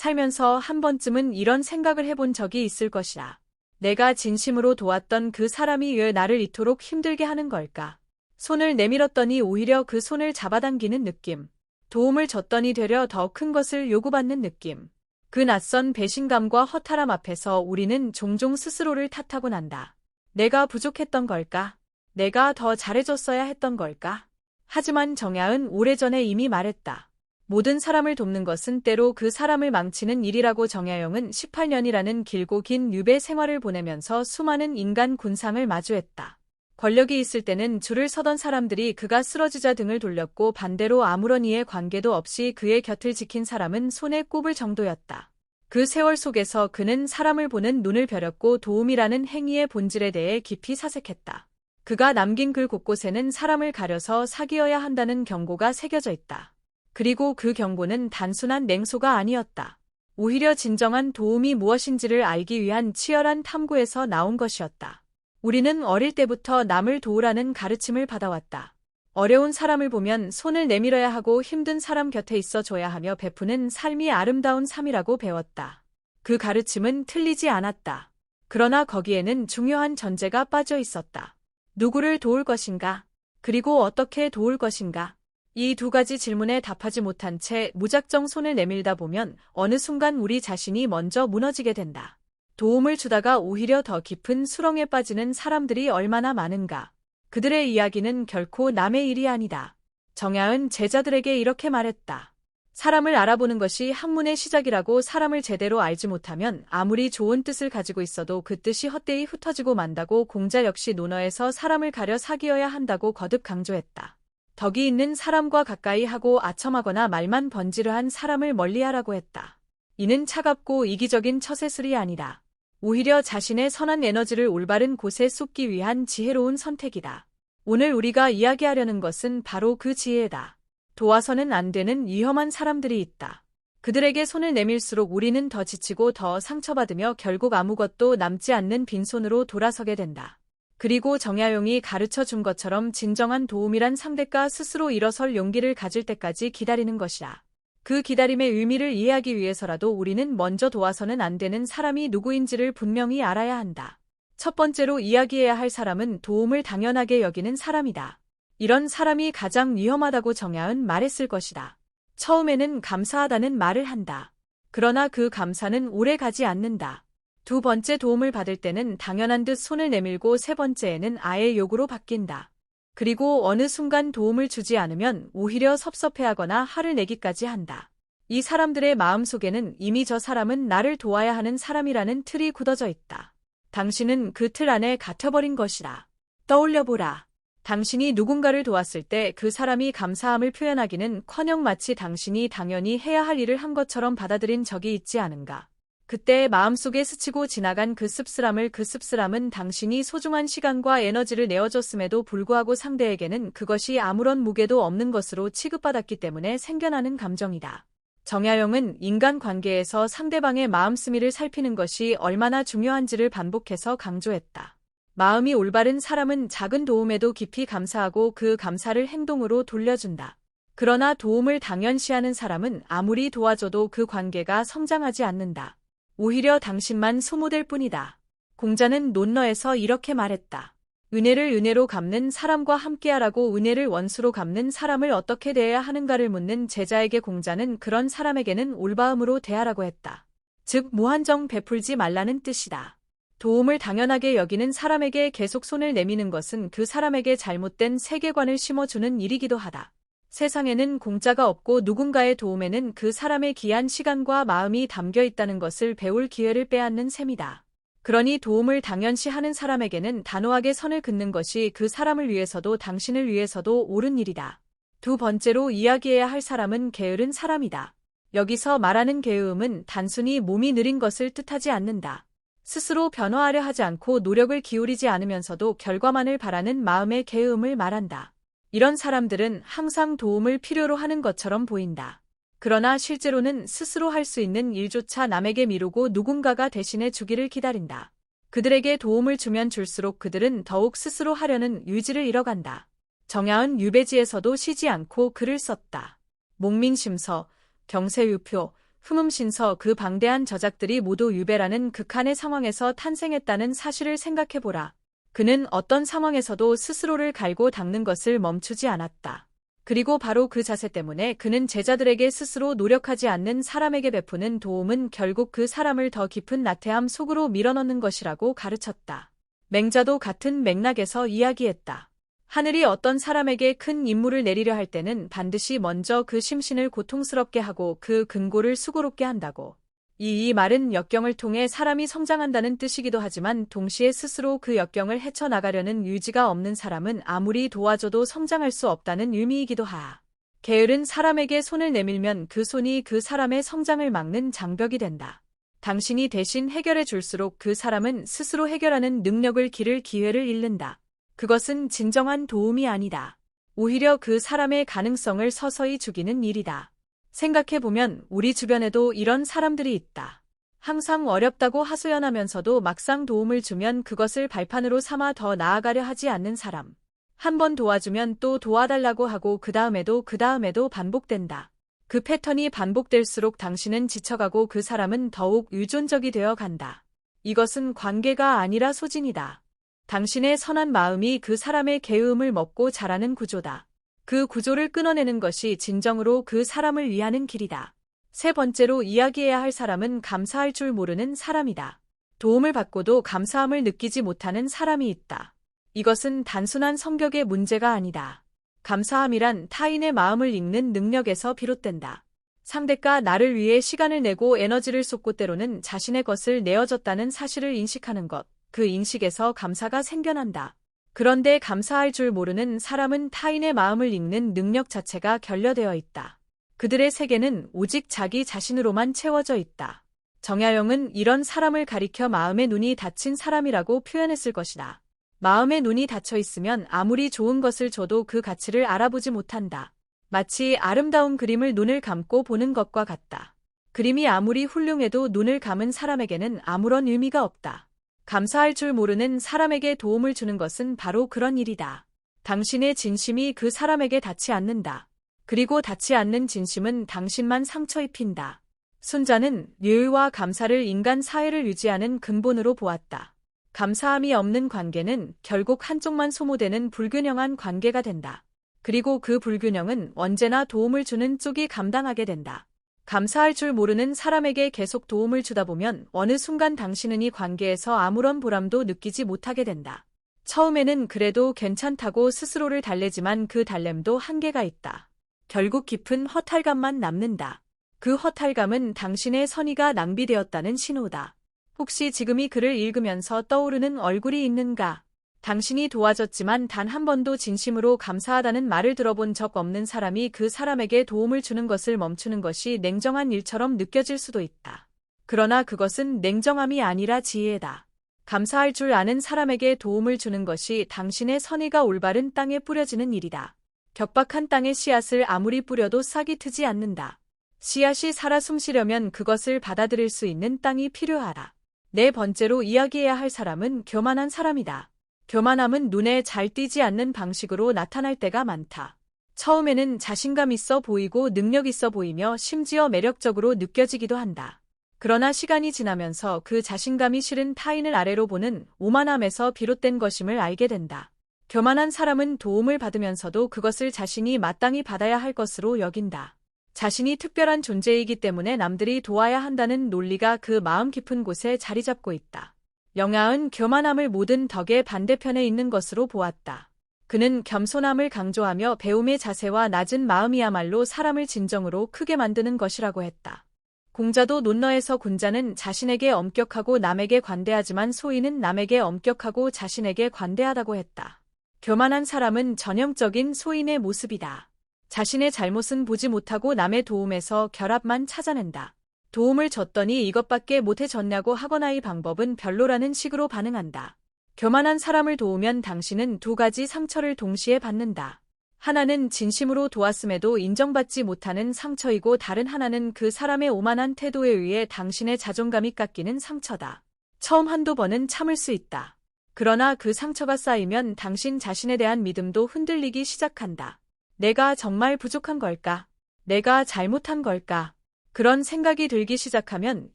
살면서 한 번쯤은 이런 생각을 해본 적이 있을 것이라. 내가 진심으로 도왔던 그 사람이 왜 나를 이토록 힘들게 하는 걸까? 손을 내밀었더니 오히려 그 손을 잡아당기는 느낌. 도움을 줬더니 되려 더 큰 것을 요구받는 느낌. 그 낯선 배신감과 허탈함 앞에서 우리는 종종 스스로를 탓하곤 한다. 내가 부족했던 걸까? 내가 더 잘해줬어야 했던 걸까? 하지만 정야은 오래전에 이미 말했다. 모든 사람을 돕는 것은 때로 그 사람을 망치는 일이라고. 정야영은 18년이라는 길고 긴 유배 생활을 보내면서 수많은 인간 군상을 마주했다. 권력이 있을 때는 줄을 서던 사람들이 그가 쓰러지자 등을 돌렸고, 반대로 아무런 이해 관계도 없이 그의 곁을 지킨 사람은 손에 꼽을 정도였다. 그 세월 속에서 그는 사람을 보는 눈을 벼렸고 도움이라는 행위의 본질에 대해 깊이 사색했다. 그가 남긴 글 곳곳에는 사람을 가려서 사귀어야 한다는 경고가 새겨져 있다. 그리고 그 경고는 단순한 냉소가 아니었다. 오히려 진정한 도움이 무엇인지를 알기 위한 치열한 탐구에서 나온 것이었다. 우리는 어릴 때부터 남을 도우라는 가르침을 받아왔다. 어려운 사람을 보면 손을 내밀어야 하고 힘든 사람 곁에 있어줘야 하며 베푸는 삶이 아름다운 삶이라고 배웠다. 그 가르침은 틀리지 않았다. 그러나 거기에는 중요한 전제가 빠져 있었다. 누구를 도울 것인가? 그리고 어떻게 도울 것인가? 이 두 가지 질문에 답하지 못한 채 무작정 손을 내밀다 보면 어느 순간 우리 자신이 먼저 무너지게 된다. 도움을 주다가 오히려 더 깊은 수렁에 빠지는 사람들이 얼마나 많은가. 그들의 이야기는 결코 남의 일이 아니다. 정야은 제자들에게 이렇게 말했다. 사람을 알아보는 것이 학문의 시작이라고. 사람을 제대로 알지 못하면 아무리 좋은 뜻을 가지고 있어도 그 뜻이 헛되이 흩어지고 만다고. 공자 역시 논어에서 사람을 가려 사귀어야 한다고 거듭 강조했다. 덕이 있는 사람과 가까이 하고 아첨하거나 말만 번지르한 사람을 멀리하라고 했다. 이는 차갑고 이기적인 처세술이 아니라 오히려 자신의 선한 에너지를 올바른 곳에 쏟기 위한 지혜로운 선택이다. 오늘 우리가 이야기하려는 것은 바로 그 지혜다. 도와서는 안 되는 위험한 사람들이 있다. 그들에게 손을 내밀수록 우리는 더 지치고 더 상처받으며 결국 아무것도 남지 않는 빈손으로 돌아서게 된다. 그리고 정야용이 가르쳐 준 것처럼 진정한 도움이란 상대가 스스로 일어설 용기를 가질 때까지 기다리는 것이라. 그 기다림의 의미를 이해하기 위해서라도 우리는 먼저 도와서는 안 되는 사람이 누구인지를 분명히 알아야 한다. 첫 번째로 이야기해야 할 사람은 도움을 당연하게 여기는 사람이다. 이런 사람이 가장 위험하다고 정야은 말했을 것이다. 처음에는 감사하다는 말을 한다. 그러나 그 감사는 오래 가지 않는다. 두 번째 도움을 받을 때는 당연한 듯 손을 내밀고 세 번째에는 아예 욕으로 바뀐다. 그리고 어느 순간 도움을 주지 않으면 오히려 섭섭해하거나 화를 내기까지 한다. 이 사람들의 마음속에는 이미 저 사람은 나를 도와야 하는 사람이라는 틀이 굳어져 있다. 당신은 그 틀 안에 갇혀버린 것이라. 떠올려보라. 당신이 누군가를 도왔을 때 그 사람이 감사함을 표현하기는커녕 마치 당신이 당연히 해야 할 일을 한 것처럼 받아들인 적이 있지 않은가. 그때 마음속에 스치고 지나간 그 씁쓸함은 당신이 소중한 시간과 에너지를 내어줬음에도 불구하고 상대에게는 그것이 아무런 무게도 없는 것으로 취급받았기 때문에 생겨나는 감정이다. 정야용은 인간관계에서 상대방의 마음씀이를 살피는 것이 얼마나 중요한지를 반복해서 강조했다. 마음이 올바른 사람은 작은 도움에도 깊이 감사하고 그 감사를 행동으로 돌려준다. 그러나 도움을 당연시하는 사람은 아무리 도와줘도 그 관계가 성장하지 않는다. 오히려 당신만 소모될 뿐이다. 공자는 논어에서 이렇게 말했다. 은혜를 은혜로 갚는 사람과 함께하라고. 은혜를 원수로 갚는 사람을 어떻게 대해야 하는가를 묻는 제자에게 공자는 그런 사람에게는 올바음으로 대하라고 했다. 즉 무한정 베풀지 말라는 뜻이다. 도움을 당연하게 여기는 사람에게 계속 손을 내미는 것은 그 사람에게 잘못된 세계관을 심어주는 일이기도 하다. 세상에는 공짜가 없고 누군가의 도움에는 그 사람의 귀한 시간과 마음이 담겨 있다는 것을 배울 기회를 빼앗는 셈이다. 그러니 도움을 당연시하는 사람에게는 단호하게 선을 긋는 것이 그 사람을 위해서도 당신을 위해서도 옳은 일이다. 두 번째로 이야기해야 할 사람은 게으른 사람이다. 여기서 말하는 게으름은 단순히 몸이 느린 것을 뜻하지 않는다. 스스로 변화하려 하지 않고 노력을 기울이지 않으면서도 결과만을 바라는 마음의 게으름을 말한다. 이런 사람들은 항상 도움을 필요로 하는 것처럼 보인다. 그러나 실제로는 스스로 할 수 있는 일조차 남에게 미루고 누군가가 대신해 주기를 기다린다. 그들에게 도움을 주면 줄수록 그들은 더욱 스스로 하려는 의지를 잃어간다. 정야은 유배지에서도 쉬지 않고 글을 썼다. 목민심서, 경세유표, 흠음신서 그 방대한 저작들이 모두 유배라는 극한의 상황에서 탄생했다는 사실을 생각해보라. 그는 어떤 상황에서도 스스로를 갈고 닦는 것을 멈추지 않았다. 그리고 바로 그 자세 때문에 그는 제자들에게 스스로 노력하지 않는 사람에게 베푸는 도움은 결국 그 사람을 더 깊은 나태함 속으로 밀어넣는 것이라고 가르쳤다. 맹자도 같은 맥락에서 이야기했다. 하늘이 어떤 사람에게 큰 임무를 내리려 할 때는 반드시 먼저 그 심신을 고통스럽게 하고 그 근고를 수고롭게 한다고. 이 말은 역경을 통해 사람이 성장한다는 뜻이기도 하지만 동시에 스스로 그 역경을 헤쳐나가려는 의지가 없는 사람은 아무리 도와줘도 성장할 수 없다는 의미이기도 하다. 게으른 사람에게 손을 내밀면 그 손이 그 사람의 성장을 막는 장벽이 된다. 당신이 대신 해결해 줄수록 그 사람은 스스로 해결하는 능력을 기를 기회를 잃는다. 그것은 진정한 도움이 아니다. 오히려 그 사람의 가능성을 서서히 죽이는 일이다. 생각해보면 우리 주변에도 이런 사람들이 있다. 항상 어렵다고 하소연하면서도 막상 도움을 주면 그것을 발판으로 삼아 더 나아가려 하지 않는 사람. 한 번 도와주면 또 도와달라고 하고 그 다음에도 반복된다. 그 패턴이 반복될수록 당신은 지쳐가고 그 사람은 더욱 의존적이 되어 간다. 이것은 관계가 아니라 소진이다. 당신의 선한 마음이 그 사람의 계음을 먹고 자라는 구조다. 그 구조를 끊어내는 것이 진정으로 그 사람을 위하는 길이다. 세 번째로 이야기해야 할 사람은 감사할 줄 모르는 사람이다. 도움을 받고도 감사함을 느끼지 못하는 사람이 있다. 이것은 단순한 성격의 문제가 아니다. 감사함이란 타인의 마음을 읽는 능력에서 비롯된다. 상대가 나를 위해 시간을 내고 에너지를 쏟고 때로는 자신의 것을 내어줬다는 사실을 인식하는 것. 그 인식에서 감사가 생겨난다. 그런데 감사할 줄 모르는 사람은 타인의 마음을 읽는 능력 자체가 결여되어 있다. 그들의 세계는 오직 자기 자신으로만 채워져 있다. 정야용은 이런 사람을 가리켜 마음의 눈이 닫힌 사람이라고 표현했을 것이다. 마음의 눈이 닫혀 있으면 아무리 좋은 것을 줘도 그 가치를 알아보지 못한다. 마치 아름다운 그림을 눈을 감고 보는 것과 같다. 그림이 아무리 훌륭해도 눈을 감은 사람에게는 아무런 의미가 없다. 감사할 줄 모르는 사람에게 도움을 주는 것은 바로 그런 일이다. 당신의 진심이 그 사람에게 닿지 않는다. 그리고 닿지 않는 진심은 당신만 상처 입힌다. 순자는 류의와 감사를 인간 사회를 유지하는 근본으로 보았다. 감사함이 없는 관계는 결국 한쪽만 소모되는 불균형한 관계가 된다. 그리고 그 불균형은 언제나 도움을 주는 쪽이 감당하게 된다. 감사할 줄 모르는 사람에게 계속 도움을 주다 보면 어느 순간 당신은 이 관계에서 아무런 보람도 느끼지 못하게 된다. 처음에는 그래도 괜찮다고 스스로를 달래지만 그 달램도 한계가 있다. 결국 깊은 허탈감만 남는다. 그 허탈감은 당신의 선의가 낭비되었다는 신호다. 혹시 지금 이 글을 읽으면서 떠오르는 얼굴이 있는가? 당신이 도와줬지만 단 한 번도 진심으로 감사하다는 말을 들어본 적 없는 사람이 그 사람에게 도움을 주는 것을 멈추는 것이 냉정한 일처럼 느껴질 수도 있다. 그러나 그것은 냉정함이 아니라 지혜다. 감사할 줄 아는 사람에게 도움을 주는 것이 당신의 선의가 올바른 땅에 뿌려지는 일이다. 격박한 땅에 씨앗을 아무리 뿌려도 싹이 트지 않는다. 씨앗이 살아 숨쉬려면 그것을 받아들일 수 있는 땅이 필요하다. 네 번째로 이야기해야 할 사람은 교만한 사람이다. 교만함은 눈에 잘 띄지 않는 방식으로 나타날 때가 많다. 처음에는 자신감 있어 보이고 능력 있어 보이며 심지어 매력적으로 느껴지기도 한다. 그러나 시간이 지나면서 그 자신감이 실은 타인을 아래로 보는 오만함에서 비롯된 것임을 알게 된다. 교만한 사람은 도움을 받으면서도 그것을 자신이 마땅히 받아야 할 것으로 여긴다. 자신이 특별한 존재이기 때문에 남들이 도와야 한다는 논리가 그 마음 깊은 곳에 자리 잡고 있다. 영하은 교만함을 모든 덕의 반대편에 있는 것으로 보았다. 그는 겸손함을 강조하며 배움의 자세와 낮은 마음이야말로 사람을 진정으로 크게 만드는 것이라고 했다. 공자도 논너에서 군자는 자신에게 엄격하고 남에게 관대하지만 소인은 남에게 엄격하고 자신에게 관대하다고 했다. 교만한 사람은 전형적인 소인의 모습이다. 자신의 잘못은 보지 못하고 남의 도움에서 결합만 찾아낸다. 도움을 줬더니 이것밖에 못해줬냐고 하거나 이 방법은 별로라는 식으로 반응한다. 교만한 사람을 도우면 당신은 두 가지 상처를 동시에 받는다. 하나는 진심으로 도왔음에도 인정받지 못하는 상처이고 다른 하나는 그 사람의 오만한 태도에 의해 당신의 자존감이 깎이는 상처다. 처음 한두 번은 참을 수 있다. 그러나 그 상처가 쌓이면 당신 자신에 대한 믿음도 흔들리기 시작한다. 내가 정말 부족한 걸까? 내가 잘못한 걸까? 그런 생각이 들기 시작하면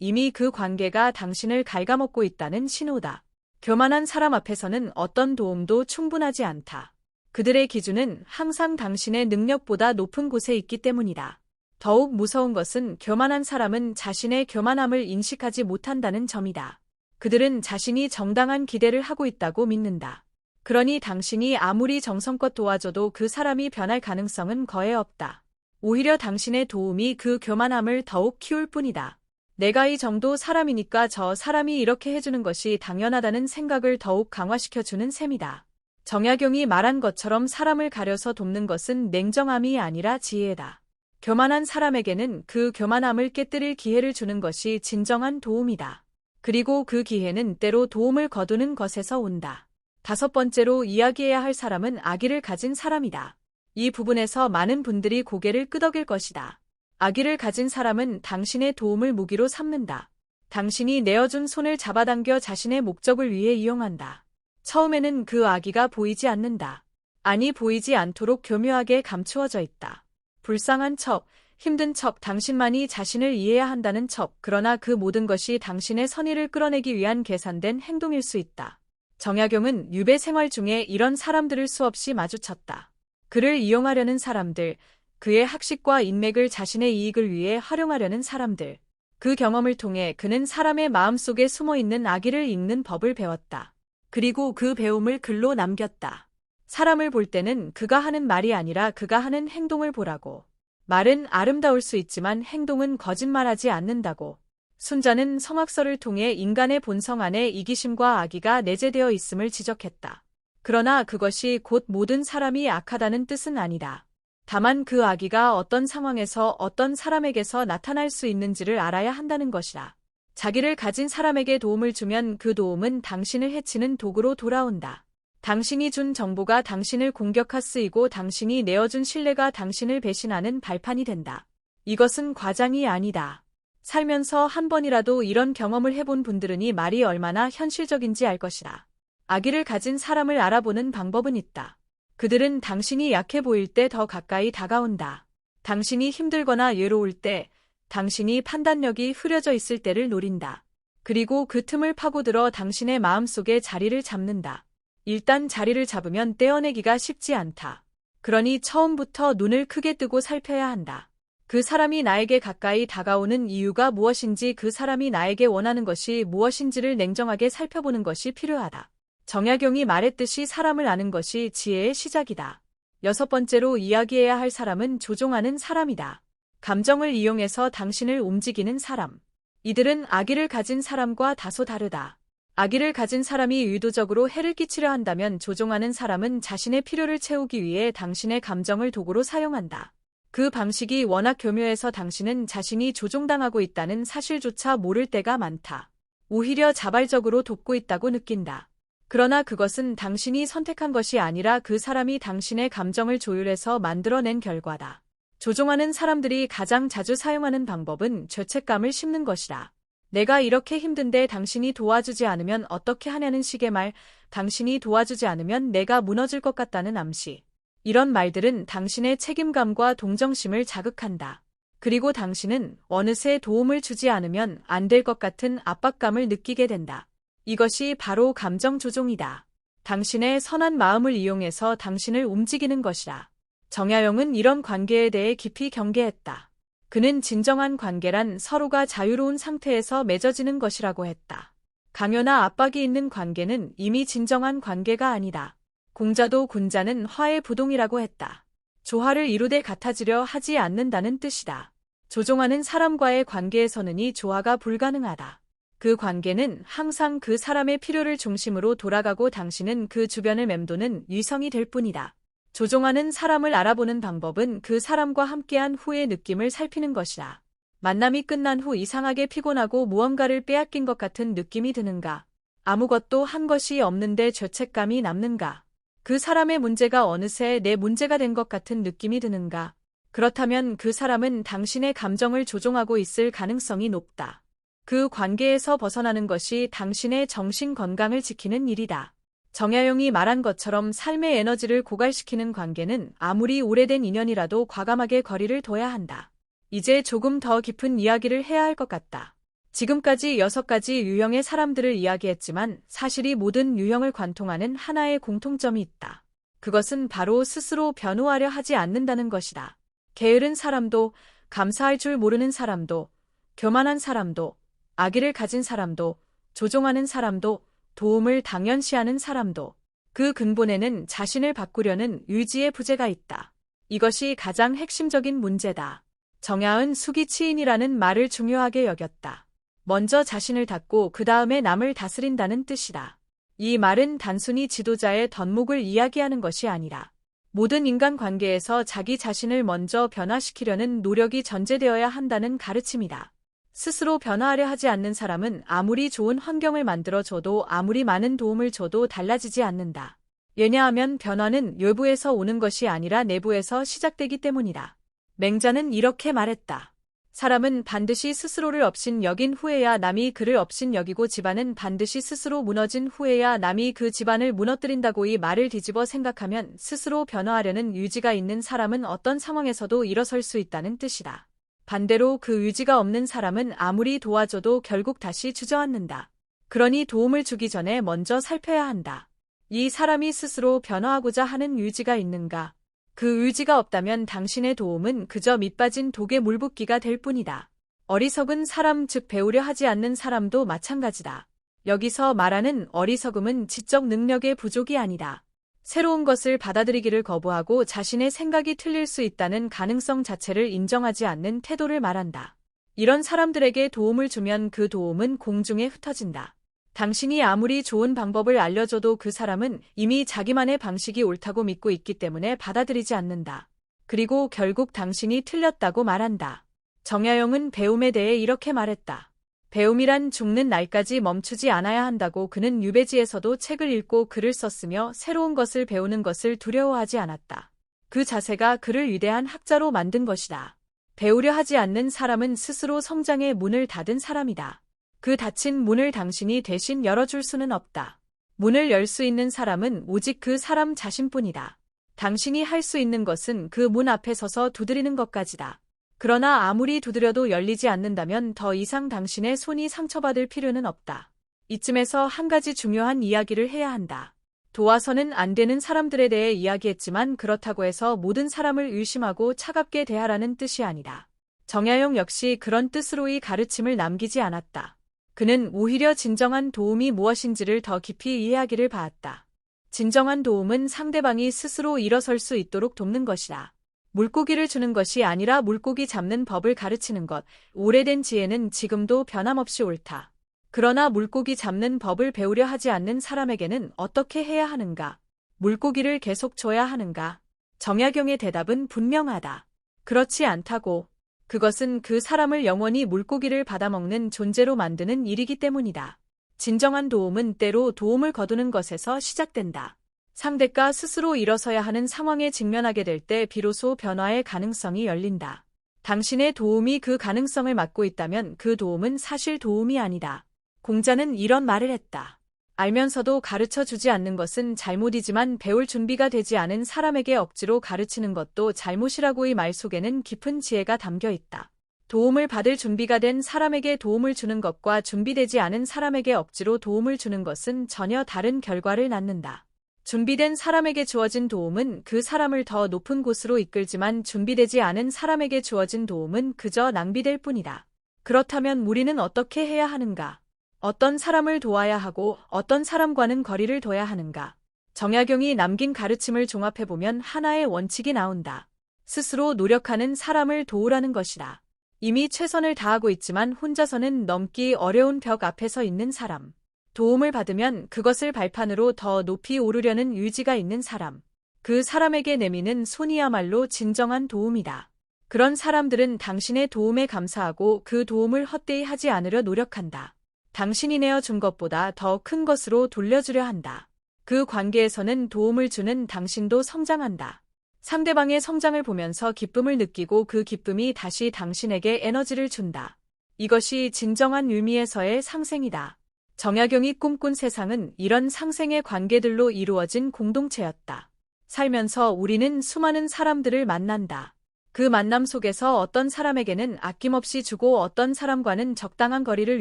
이미 그 관계가 당신을 갉아먹고 있다는 신호다. 교만한 사람 앞에서는 어떤 도움도 충분하지 않다. 그들의 기준은 항상 당신의 능력보다 높은 곳에 있기 때문이다. 더욱 무서운 것은 교만한 사람은 자신의 교만함을 인식하지 못한다는 점이다. 그들은 자신이 정당한 기대를 하고 있다고 믿는다. 그러니 당신이 아무리 정성껏 도와줘도 그 사람이 변할 가능성은 거의 없다. 오히려 당신의 도움이 그 교만함을 더욱 키울 뿐이다. 내가 이 정도 사람이니까 저 사람이 이렇게 해주는 것이 당연하다는 생각을 더욱 강화시켜주는 셈이다. 정약용이 말한 것처럼 사람을 가려서 돕는 것은 냉정함이 아니라 지혜다. 교만한 사람에게는 그 교만함을 깨뜨릴 기회를 주는 것이 진정한 도움이다. 그리고 그 기회는 때로 도움을 거두는 것에서 온다. 5번째로 이야기해야 할 사람은 악의를 가진 사람이다. 이 부분에서 많은 분들이 고개를 끄덕일 것이다. 악의를 가진 사람은 당신의 도움을 무기로 삼는다. 당신이 내어준 손을 잡아당겨 자신의 목적을 위해 이용한다. 처음에는 그 악의가 보이지 않는다. 아니 보이지 않도록 교묘하게 감추어져 있다. 불쌍한 척, 힘든 척, 당신만이 자신을 이해해야 한다는 척, 그러나 그 모든 것이 당신의 선의를 끌어내기 위한 계산된 행동일 수 있다. 정약용은 유배 생활 중에 이런 사람들을 수없이 마주쳤다. 그를 이용하려는 사람들, 그의 학식과 인맥을 자신의 이익을 위해 활용하려는 사람들. 그 경험을 통해 그는 사람의 마음속에 숨어있는 악의를 읽는 법을 배웠다. 그리고 그 배움을 글로 남겼다. 사람을 볼 때는 그가 하는 말이 아니라 그가 하는 행동을 보라고. 말은 아름다울 수 있지만 행동은 거짓말하지 않는다고. 순자는 성악설을 통해 인간의 본성 안에 이기심과 악의가 내재되어 있음을 지적했다. 그러나 그것이 곧 모든 사람이 악하다는 뜻은 아니다. 다만 그 악의가 어떤 상황에서 어떤 사람에게서 나타날 수 있는지를 알아야 한다는 것이다. 자기를 가진 사람에게 도움을 주면 그 도움은 당신을 해치는 도구로 돌아온다. 당신이 준 정보가 당신을 공격하 쓰이고 당신이 내어준 신뢰가 당신을 배신하는 발판이 된다. 이것은 과장이 아니다. 살면서 한 번이라도 이런 경험을 해본 분들은 이 말이 얼마나 현실적인지 알 것이다. 악의를 가진 사람을 알아보는 방법은 있다. 그들은 당신이 약해 보일 때 더 가까이 다가온다. 당신이 힘들거나 외로울 때, 당신이 판단력이 흐려져 있을 때를 노린다. 그리고 그 틈을 파고들어 당신의 마음속에 자리를 잡는다. 일단 자리를 잡으면 떼어내기가 쉽지 않다. 그러니 처음부터 눈을 크게 뜨고 살펴야 한다. 그 사람이 나에게 가까이 다가오는 이유가 무엇인지, 그 사람이 나에게 원하는 것이 무엇인지를 냉정하게 살펴보는 것이 필요하다. 정약용이 말했듯이 사람을 아는 것이 지혜의 시작이다. 6번째로 이야기해야 할 사람은 조종하는 사람이다. 감정을 이용해서 당신을 움직이는 사람. 이들은 악의를 가진 사람과 다소 다르다. 악의를 가진 사람이 의도적으로 해를 끼치려 한다면 조종하는 사람은 자신의 필요를 채우기 위해 당신의 감정을 도구로 사용한다. 그 방식이 워낙 교묘해서 당신은 자신이 조종당하고 있다는 사실조차 모를 때가 많다. 오히려 자발적으로 돕고 있다고 느낀다. 그러나 그것은 당신이 선택한 것이 아니라 그 사람이 당신의 감정을 조율해서 만들어낸 결과다. 조종하는 사람들이 가장 자주 사용하는 방법은 죄책감을 심는 것이다. 내가 이렇게 힘든데 당신이 도와주지 않으면 어떻게 하냐는 식의 말, 당신이 도와주지 않으면 내가 무너질 것 같다는 암시. 이런 말들은 당신의 책임감과 동정심을 자극한다. 그리고 당신은 어느새 도움을 주지 않으면 안 될 것 같은 압박감을 느끼게 된다. 이것이 바로 감정 조종이다. 당신의 선한 마음을 이용해서 당신을 움직이는 것이다. 정약용은 이런 관계에 대해 깊이 경계했다. 그는 진정한 관계란 서로가 자유로운 상태에서 맺어지는 것이라고 했다. 강요나 압박이 있는 관계는 이미 진정한 관계가 아니다. 공자도 군자는 화의 부동이라고 했다. 조화를 이루되 같아지려 하지 않는다는 뜻이다. 조종하는 사람과의 관계에서는 이 조화가 불가능하다. 그 관계는 항상 그 사람의 필요를 중심으로 돌아가고 당신은 그 주변을 맴도는 위성이 될 뿐이다. 조종하는 사람을 알아보는 방법은 그 사람과 함께한 후의 느낌을 살피는 것이다. 만남이 끝난 후 이상하게 피곤하고 무언가를 빼앗긴 것 같은 느낌이 드는가? 아무것도 한 것이 없는데 죄책감이 남는가? 그 사람의 문제가 어느새 내 문제가 된 것 같은 느낌이 드는가? 그렇다면 그 사람은 당신의 감정을 조종하고 있을 가능성이 높다. 그 관계에서 벗어나는 것이 당신의 정신 건강을 지키는 일이다. 정약용이 말한 것처럼 삶의 에너지를 고갈시키는 관계는 아무리 오래된 인연이라도 과감하게 거리를 둬야 한다. 이제 조금 더 깊은 이야기를 해야 할 것 같다. 지금까지 6가지 유형의 사람들을 이야기했지만 사실이 모든 유형을 관통하는 하나의 공통점이 있다. 그것은 바로 스스로 변호하려 하지 않는다는 것이다. 게으른 사람도, 감사할 줄 모르는 사람도, 교만한 사람도, 악의를 가진 사람도, 조종하는 사람도, 도움을 당연시하는 사람도 그 근본에는 자신을 바꾸려는 의지의 부재가 있다. 이것이 가장 핵심적인 문제다. 정야은 수기치인이라는 말을 중요하게 여겼다. 먼저 자신을 닫고 그 다음에 남을 다스린다는 뜻이다. 이 말은 단순히 지도자의 덧목을 이야기하는 것이 아니라 모든 인간관계에서 자기 자신을 먼저 변화시키려는 노력이 전제되어야 한다는 가르침이다. 스스로 변화하려 하지 않는 사람은 아무리 좋은 환경을 만들어줘도 아무리 많은 도움을 줘도 달라지지 않는다. 왜냐하면 변화는 외부에서 오는 것이 아니라 내부에서 시작되기 때문이다. 맹자는 이렇게 말했다. 사람은 반드시 스스로를 업신 여긴 후에야 남이 그를 업신 여기고 집안은 반드시 스스로 무너진 후에야 남이 그 집안을 무너뜨린다고. 이 말을 뒤집어 생각하면 스스로 변화하려는 의지가 있는 사람은 어떤 상황에서도 일어설 수 있다는 뜻이다. 반대로 그 의지가 없는 사람은 아무리 도와줘도 결국 다시 주저앉는다. 그러니 도움을 주기 전에 먼저 살펴야 한다. 이 사람이 스스로 변화하고자 하는 의지가 있는가? 그 의지가 없다면 당신의 도움은 그저 밑빠진 독에 물붓기가 될 뿐이다. 어리석은 사람, 즉 배우려 하지 않는 사람도 마찬가지다. 여기서 말하는 어리석음은 지적 능력의 부족이 아니다. 새로운 것을 받아들이기를 거부하고 자신의 생각이 틀릴 수 있다는 가능성 자체를 인정하지 않는 태도를 말한다. 이런 사람들에게 도움을 주면 그 도움은 공중에 흩어진다. 당신이 아무리 좋은 방법을 알려줘도 그 사람은 이미 자기만의 방식이 옳다고 믿고 있기 때문에 받아들이지 않는다. 그리고 결국 당신이 틀렸다고 말한다. 정야용은 배움에 대해 이렇게 말했다. 배움이란 죽는 날까지 멈추지 않아야 한다고. 그는 유배지에서도 책을 읽고 글을 썼으며 새로운 것을 배우는 것을 두려워하지 않았다. 그 자세가 그를 위대한 학자로 만든 것이다. 배우려 하지 않는 사람은 스스로 성장의 문을 닫은 사람이다. 그 닫힌 문을 당신이 대신 열어줄 수는 없다. 문을 열 수 있는 사람은 오직 그 사람 자신뿐이다. 당신이 할 수 있는 것은 그 문 앞에 서서 두드리는 것까지다. 그러나 아무리 두드려도 열리지 않는다면 더 이상 당신의 손이 상처받을 필요는 없다. 이쯤에서 한 가지 중요한 이야기를 해야 한다. 도와서는 안 되는 사람들에 대해 이야기했지만 그렇다고 해서 모든 사람을 의심하고 차갑게 대하라는 뜻이 아니다. 정야용 역시 그런 뜻으로 이 가르침을 남기지 않았다. 그는 오히려 진정한 도움이 무엇인지를 더 깊이 이해하기를 바랐다. 진정한 도움은 상대방이 스스로 일어설 수 있도록 돕는 것이다. 물고기를 주는 것이 아니라 물고기 잡는 법을 가르치는 것. 오래된 지혜는 지금도 변함없이 옳다. 그러나 물고기 잡는 법을 배우려 하지 않는 사람에게는 어떻게 해야 하는가? 물고기를 계속 줘야 하는가? 정야경의 대답은 분명하다. 그렇지 않다고. 그것은 그 사람을 영원히 물고기를 받아먹는 존재로 만드는 일이기 때문이다. 진정한 도움은 때로 도움을 거두는 것에서 시작된다. 상대가 스스로 일어서야 하는 상황에 직면하게 될 때 비로소 변화의 가능성이 열린다. 당신의 도움이 그 가능성을 막고 있다면 그 도움은 사실 도움이 아니다. 공자는 이런 말을 했다. 알면서도 가르쳐 주지 않는 것은 잘못이지만 배울 준비가 되지 않은 사람에게 억지로 가르치는 것도 잘못이라고. 이 말 속에는 깊은 지혜가 담겨 있다. 도움을 받을 준비가 된 사람에게 도움을 주는 것과 준비되지 않은 사람에게 억지로 도움을 주는 것은 전혀 다른 결과를 낳는다. 준비된 사람에게 주어진 도움은 그 사람을 더 높은 곳으로 이끌지만 준비되지 않은 사람에게 주어진 도움은 그저 낭비될 뿐이다. 그렇다면 우리는 어떻게 해야 하는가? 어떤 사람을 도와야 하고 어떤 사람과는 거리를 둬야 하는가? 정야경이 남긴 가르침을 종합해보면 하나의 원칙이 나온다. 스스로 노력하는 사람을 도우라는 것이다. 이미 최선을 다하고 있지만 혼자서는 넘기 어려운 벽 앞에 서 있는 사람. 도움을 받으면 그것을 발판으로 더 높이 오르려는 의지가 있는 사람. 그 사람에게 내미는 손이야말로 진정한 도움이다. 그런 사람들은 당신의 도움에 감사하고 그 도움을 헛되이 하지 않으려 노력한다. 당신이 내어준 것보다 더 큰 것으로 돌려주려 한다. 그 관계에서는 도움을 주는 당신도 성장한다. 상대방의 성장을 보면서 기쁨을 느끼고 그 기쁨이 다시 당신에게 에너지를 준다. 이것이 진정한 의미에서의 상생이다. 정야경이 꿈꾼 세상은 이런 상생의 관계들로 이루어진 공동체였다. 살면서 우리는 수많은 사람들을 만난다. 그 만남 속에서 어떤 사람에게는 아낌없이 주고 어떤 사람과는 적당한 거리를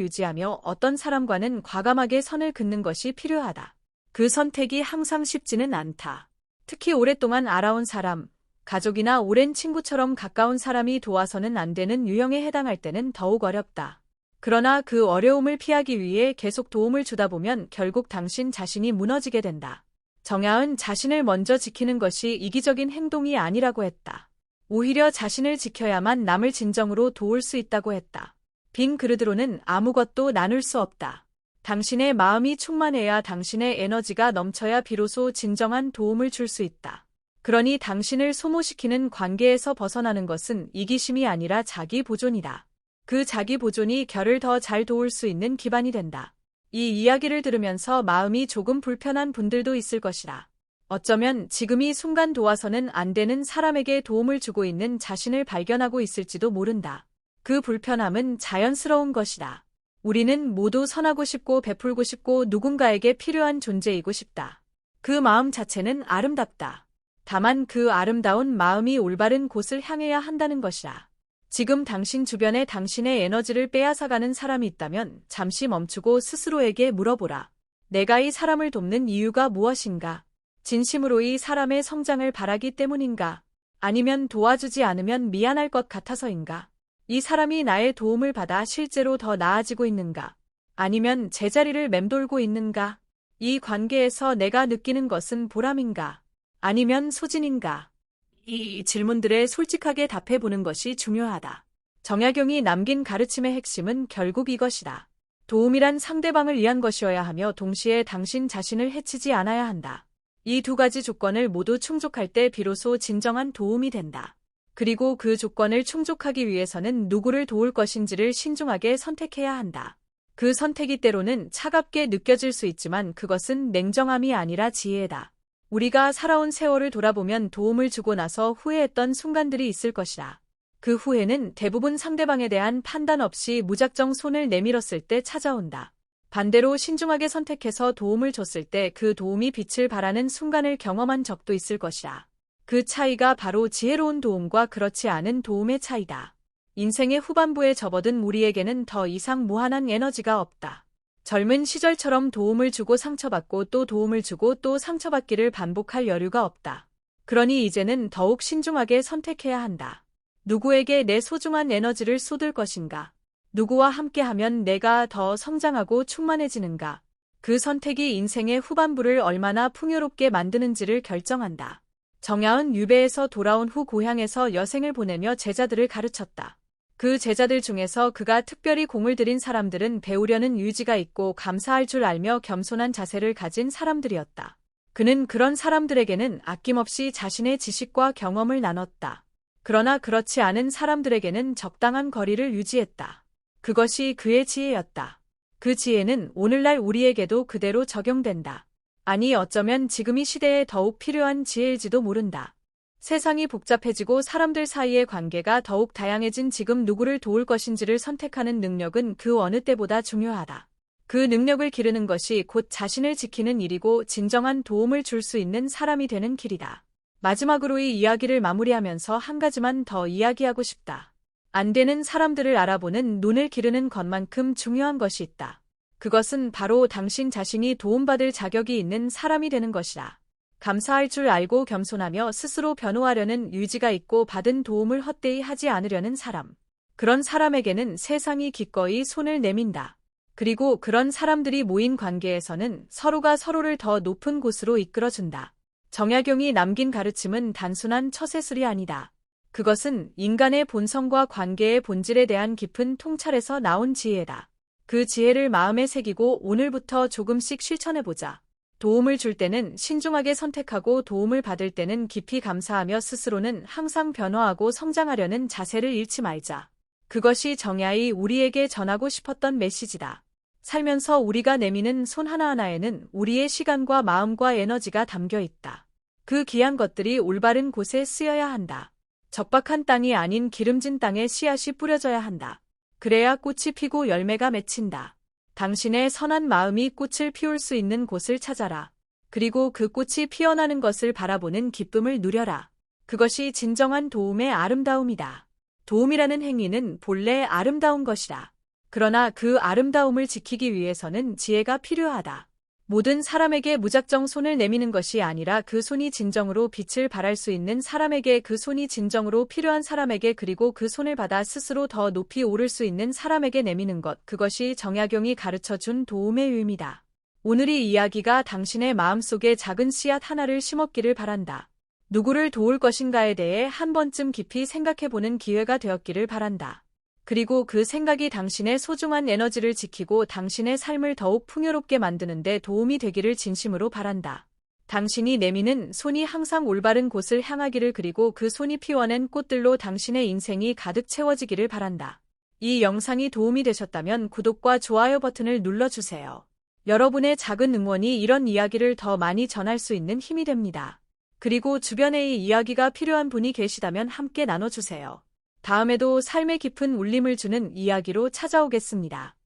유지하며 어떤 사람과는 과감하게 선을 긋는 것이 필요하다. 그 선택이 항상 쉽지는 않다. 특히 오랫동안 알아온 사람, 가족이나 오랜 친구처럼 가까운 사람이 도와서는 안 되는 유형에 해당할 때는 더욱 어렵다. 그러나 그 어려움을 피하기 위해 계속 도움을 주다 보면 결국 당신 자신이 무너지게 된다. 정야은 자신을 먼저 지키는 것이 이기적인 행동이 아니라고 했다. 오히려 자신을 지켜야만 남을 진정으로 도울 수 있다고 했다. 빈 그릇으로는 아무것도 나눌 수 없다. 당신의 마음이 충만해야 당신의 에너지가 넘쳐야 비로소 진정한 도움을 줄 수 있다. 그러니 당신을 소모시키는 관계에서 벗어나는 것은 이기심이 아니라 자기 보존이다. 그 자기 보존이 결을 더 잘 도울 수 있는 기반이 된다. 이 이야기를 들으면서 마음이 조금 불편한 분들도 있을 것이라. 어쩌면 지금 이 순간 도와서는 안 되는 사람에게 도움을 주고 있는 자신을 발견하고 있을지도 모른다. 그 불편함은 자연스러운 것이다. 우리는 모두 선하고 싶고 베풀고 싶고 누군가에게 필요한 존재이고 싶다. 그 마음 자체는 아름답다. 다만 그 아름다운 마음이 올바른 곳을 향해야 한다는 것이라. 지금 당신 주변에 당신의 에너지를 빼앗아가는 사람이 있다면 잠시 멈추고 스스로에게 물어보라. 내가 이 사람을 돕는 이유가 무엇인가? 진심으로 이 사람의 성장을 바라기 때문인가? 아니면 도와주지 않으면 미안할 것 같아서인가? 이 사람이 나의 도움을 받아 실제로 더 나아지고 있는가? 아니면 제자리를 맴돌고 있는가? 이 관계에서 내가 느끼는 것은 보람인가? 아니면 소진인가? 이 질문들에 솔직하게 답해보는 것이 중요하다. 정약용이 남긴 가르침의 핵심은 결국 이것이다. 도움이란 상대방을 위한 것이어야 하며 동시에 당신 자신을 해치지 않아야 한다. 이 두 가지 조건을 모두 충족할 때 비로소 진정한 도움이 된다. 그리고 그 조건을 충족하기 위해서는 누구를 도울 것인지를 신중하게 선택해야 한다. 그 선택이 때로는 차갑게 느껴질 수 있지만 그것은 냉정함이 아니라 지혜다. 우리가 살아온 세월을 돌아보면 도움을 주고 나서 후회했던 순간들이 있을 것이다. 그 후회는 대부분 상대방에 대한 판단 없이 무작정 손을 내밀었을 때 찾아온다. 반대로 신중하게 선택해서 도움을 줬을 때 그 도움이 빛을 발하는 순간을 경험한 적도 있을 것이다. 그 차이가 바로 지혜로운 도움과 그렇지 않은 도움의 차이다. 인생의 후반부에 접어든 우리에게는 더 이상 무한한 에너지가 없다. 젊은 시절처럼 도움을 주고 상처받고 또 도움을 주고 또 상처받기를 반복할 여유가 없다. 그러니 이제는 더욱 신중하게 선택해야 한다. 누구에게 내 소중한 에너지를 쏟을 것인가? 누구와 함께하면 내가 더 성장하고 충만해지는가? 그 선택이 인생의 후반부를 얼마나 풍요롭게 만드는지를 결정한다. 정야은 유배에서 돌아온 후 고향에서 여생을 보내며 제자들을 가르쳤다. 그 제자들 중에서 그가 특별히 공을 들인 사람들은 배우려는 의지가 있고 감사할 줄 알며 겸손한 자세를 가진 사람들이었다. 그는 그런 사람들에게는 아낌없이 자신의 지식과 경험을 나눴다. 그러나 그렇지 않은 사람들에게는 적당한 거리를 유지했다. 그것이 그의 지혜였다. 그 지혜는 오늘날 우리에게도 그대로 적용된다. 아니 어쩌면 지금 이 시대에 더욱 필요한 지혜일지도 모른다. 세상이 복잡해지고 사람들 사이의 관계가 더욱 다양해진 지금 누구를 도울 것인지를 선택하는 능력은 그 어느 때보다 중요하다. 그 능력을 기르는 것이 곧 자신을 지키는 일이고 진정한 도움을 줄 수 있는 사람이 되는 길이다. 마지막으로 이 이야기를 마무리하면서 한 가지만 더 이야기하고 싶다. 안 되는 사람들을 알아보는 눈을 기르는 것만큼 중요한 것이 있다. 그것은 바로 당신 자신이 도움받을 자격이 있는 사람이 되는 것이다. 감사할 줄 알고 겸손하며 스스로 변호하려는 의지가 있고 받은 도움을 헛되이 하지 않으려는 사람. 그런 사람에게는 세상이 기꺼이 손을 내민다. 그리고 그런 사람들이 모인 관계에서는 서로가 서로를 더 높은 곳으로 이끌어준다. 정약용이 남긴 가르침은 단순한 처세술이 아니다. 그것은 인간의 본성과 관계의 본질에 대한 깊은 통찰에서 나온 지혜다. 그 지혜를 마음에 새기고 오늘부터 조금씩 실천해보자. 도움을 줄 때는 신중하게 선택하고 도움을 받을 때는 깊이 감사하며 스스로는 항상 변화하고 성장하려는 자세를 잃지 말자. 그것이 정야이 우리에게 전하고 싶었던 메시지다. 살면서 우리가 내미는 손 하나하나에는 우리의 시간과 마음과 에너지가 담겨 있다. 그 귀한 것들이 올바른 곳에 쓰여야 한다. 적박한 땅이 아닌 기름진 땅에 씨앗이 뿌려져야 한다. 그래야 꽃이 피고 열매가 맺힌다. 당신의 선한 마음이 꽃을 피울 수 있는 곳을 찾아라. 그리고 그 꽃이 피어나는 것을 바라보는 기쁨을 누려라. 그것이 진정한 도움의 아름다움이다. 도움이라는 행위는 본래 아름다운 것이다. 그러나 그 아름다움을 지키기 위해서는 지혜가 필요하다. 모든 사람에게 무작정 손을 내미는 것이 아니라 그 손이 진정으로 빛을 발할 수 있는 사람에게, 그 손이 진정으로 필요한 사람에게, 그리고 그 손을 받아 스스로 더 높이 오를 수 있는 사람에게 내미는 것, 그것이 정약용이 가르쳐준 도움의 의미다. 오늘 이 이야기가 당신의 마음속에 작은 씨앗 하나를 심었기를 바란다. 누구를 도울 것인가에 대해 한 번쯤 깊이 생각해보는 기회가 되었기를 바란다. 그리고 그 생각이 당신의 소중한 에너지를 지키고 당신의 삶을 더욱 풍요롭게 만드는 데 도움이 되기를 진심으로 바란다. 당신이 내미는 손이 항상 올바른 곳을 향하기를, 그리고 그 손이 피워낸 꽃들로 당신의 인생이 가득 채워지기를 바란다. 이 영상이 도움이 되셨다면 구독과 좋아요 버튼을 눌러주세요. 여러분의 작은 응원이 이런 이야기를 더 많이 전할 수 있는 힘이 됩니다. 그리고 주변에 이 이야기가 필요한 분이 계시다면 함께 나눠주세요. 다음에도 삶의 깊은 울림을 주는 이야기로 찾아오겠습니다.